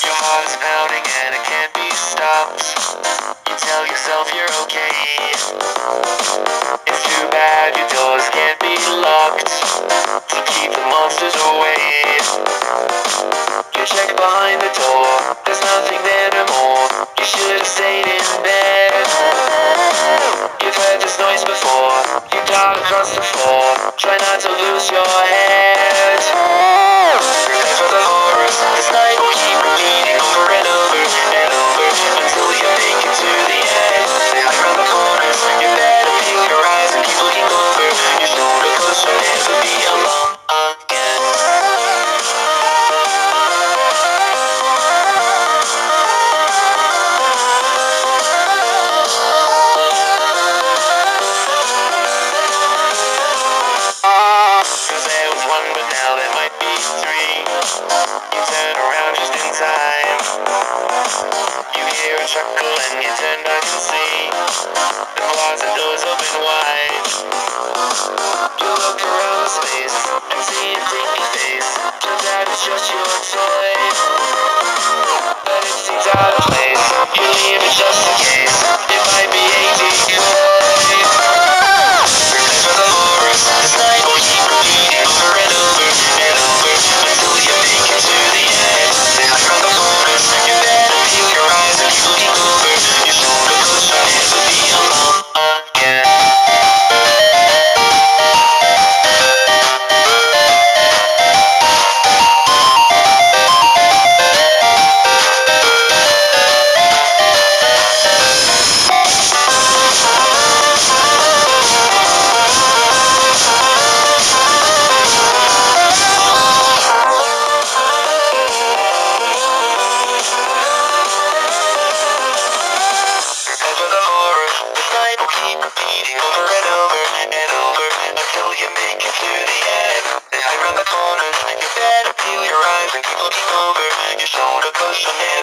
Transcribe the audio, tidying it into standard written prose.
Your heart is pounding and it can't be stopped. You tell yourself you're okay. It's too bad your doors can't be locked to keep the monsters away. You check behind the door, there's nothing there no more. You should have stayed in bed. You've heard this noise before. You dart across the floor, try not to lose your head. Prepare for the horrors. This night will keep repeating over and over and over until you make it to the end. They hide around the corners. You better peel your eyes and keep looking over your shoulder, 'cause you'll never be alone again. Cause there was one, but now there might be three. You turn around just in time. You hear a chuckle and you turn back and see the closet doors open wide. You look around the space and see a creepy face. Turns out it's just your toy, but it seems out of place. You leave it just in case. It might be a decoy. Prepare for the horrors. This night will keep repeating over and over and over until you make it to the end. They hide around the corners. You better peel your eyes and keep looking over your shoulder, 'cause you'll never be alone again. Over the horror, this night will keep repeating over and over and over until you make it to the end. They hide around the corners. You better peel your eyes and keep looking over your shoulder, 'cause you'll never